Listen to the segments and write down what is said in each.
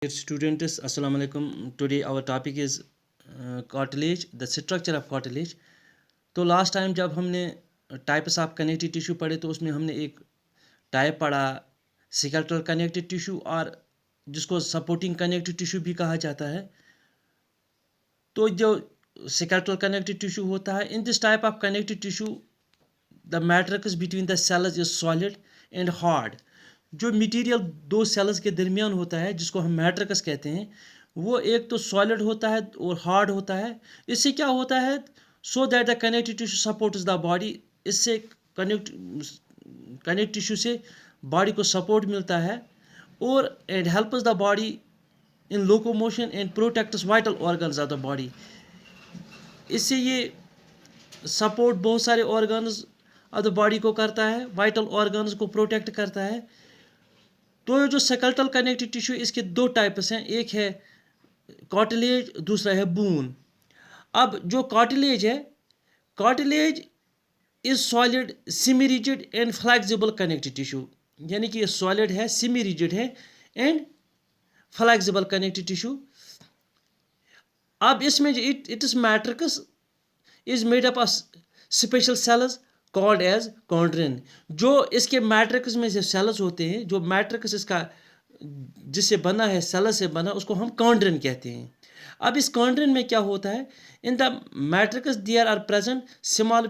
Dear students, Assalamu alaikum. Today our topic is cartilage, the structure of cartilage. तो last time जब हमने types of connective tissue पढ़े तो उसमें हमने एक टाइप पढ़ा स्केलेटल कनेक्टिव टिश्यू और जिसको सपोर्टिंग कनेक्टिव टिश्यू भी कहा जाता है। तो जो स्केलेटल कनेक्टिव टिश्यू होता है, in this type of connective tissue the matrix between the cells is solid and hard. जो मटेरियल दो सेल्स के दरमियान होता है जिसको हम मैट्रिक्स कहते हैं, वो एक तो सॉलिड होता है और हार्ड होता है। इससे क्या होता है, so that the connective tissue supports the body. इससे कनेक्टिव टिश्यू से बॉडी को सपोर्ट मिलता है और and helps the body in locomotion and protects vital organs of the body. इससे ये सपोर्ट बहुत सारे ऑर्गन्स ऑफ द बॉडी को करता है, वाइटल ऑर्गन्स को प्रोटेक्ट करता है। तो जो स्केलेटल कनेक्टिव टिश्यू, इसके दो टाइप्स हैं, एक है कार्टिलेज, दूसरा है बून। अब जो कार्टिलेज है, cartilage is solid, semi rigid and flexible connective tissue, यानी कि ये सॉलिड है, सेमी रिजिड है एंड फ्लेक्सिबल कनेक्टिव टिश्यू। अब इसमें it is matrix is made up of special cells called as chondrin. जो इसके मैट्रिक्स में से सेल्स होते हैं, जो मैट्रिक्स इसका जिससे बना है, सेल से बना, उसको हम कॉन्ड्रिन कहते हैं। अब इस कॉन्ड्रिन में क्या होता है, in the matrix there are present small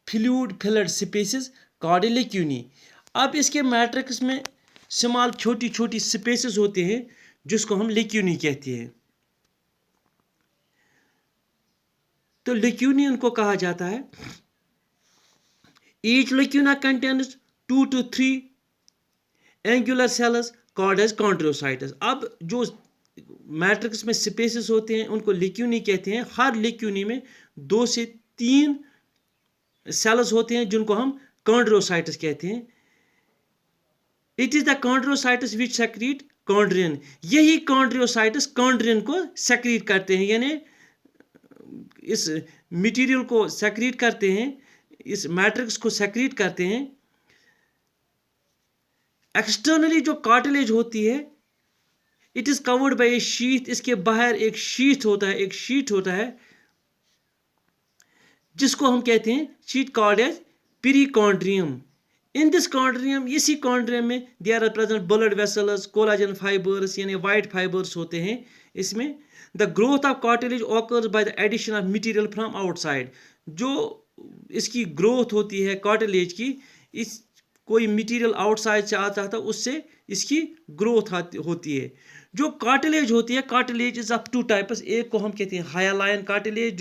fluid filled spaces called lacunae. अब इसके मैट्रिक्स में स्मॉल छोटी छोटी स्पेसेस होते हैं जिसको हम लेक्यूनी कहते हैं। तो लेक्यूनी उनको कहा जाता है। Each lacuna contains 2 to 3 angular cells called as chondrocytes। अब जो मैट्रिक्स में स्पेसेस होते हैं उनको लेक्यूनी कहते हैं। हर लेक्यूनी में 2 से 3 सेल्स होते हैं जिनको हम कॉन्ड्रोसाइट्स कहते हैं। It is the chondrocytes which secrete chondrin. यही कॉन्ड्रोसाइट्स कॉन्ड्रिन को सेक्रीट करते हैं, यानी इस मटेरियल को सेक्रीट करते हैं, इस मैट्रिक्स को सेक्रीट करते हैं। एक्सटर्नली जो कार्टिलेज होती है, it is covered by A sheath. इसके बाहर एक शीथ होता है, एक शीट होता है जिसको हम कहते हैं sheet called as perichondrium. In this chondrium, इसी कॉन्ड्रियम में there are present blood vessels, collagen fibres यानी वाइट फाइबर्स होते हैं इसमें। The growth of cartilage occurs by the addition of material from outside. जो इसकी ग्रोथ होती है कार्टिलेज की, इस कोई मटेरियल आउटसाइड से आता था, उससे इसकी ग्रोथ होती है। जो कार्टिलेज होती है, cartilage is of two types. एक को हम कहते हैं हायालाइन कार्टिलेज,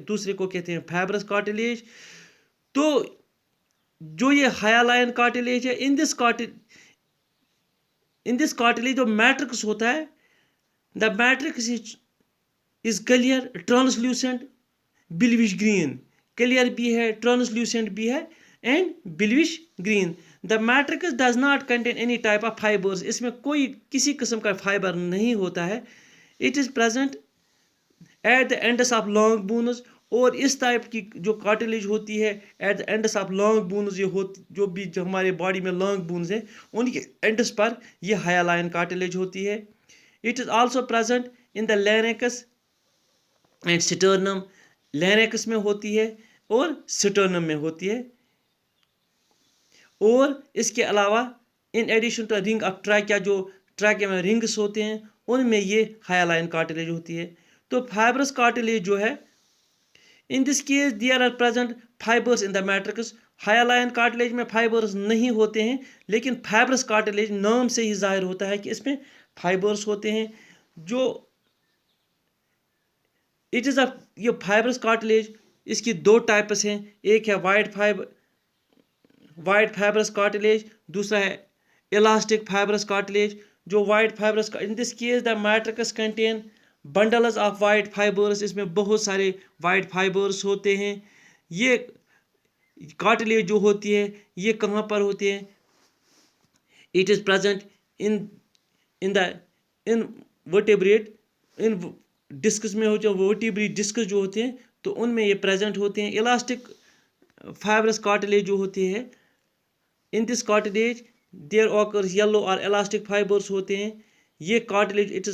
दूसरे को कहते हैं फाइब्रस कार्टिलेज। तो जो ये हायालाइन कार्टिलेज है, इन दिस कार्टिलेज जो मैट्रिक्स होता है, the matrix is clear, translucent, bluish green. Clear भी है, ट्रांसल्यूसेंट भी है and bluish green. The matrix does not contain any type of fibres. इसमें कोई किसी किस्म का फाइबर नहीं होता है। It is present at the ends of long bones. और इस टाइप की जो कार्टिलेज होती है at the ends of long bones, जो हमारे बॉडी में लॉन्ग बोन्स है, उनके एंड्स पर ये हायालाइन कार्टिलेज होती है। It is also present in the larynx and sternum. Larynx में होती है और स्टर्नम में होती है। और इसके अलावा in addition to ring of trachea, जो ट्रैकिया में रिंग्स होते हैं, उनमें ये हायालाइन कार्टिलेज होती है। तो फाइब्रस कार्टिलेज जो है, in this case there are present fibres in the matrix. Hyaline cartilage में फाइबर्स नहीं होते हैं, लेकिन फाइब्रस कार्टिलेज नाम से ही जाहिर होता है कि इसमें फाइबर्स होते हैं। जो इट इज ये फाइब्रस कार्टिलेज, इसकी दो टाइप्स हैं। एक है वाइट फाइब्रस कार्टिलेज, दूसरा है इलास्टिक फाइब्रस कार्टिलेज। जो white fibrous, in this case the matrix contain bundles of white fibres. इसमें बहुत सारे वाइट फाइबर्स होते हैं। ये कार्टिलेज जो होती है, ये कहाँ पर होती है? It is present in vertebrate, in discuss में होते हैं, वर्टिब्री डिस्कस जो होते हैं, तो उनमें ये प्रेजेंट होते हैं। इलास्टिक फाइब्रस कार्टिलेज जो होती है, in this cartilage there occurs yellow और इलास्टिक फाइबर्स होते हैं। ये कार्टिलेज इट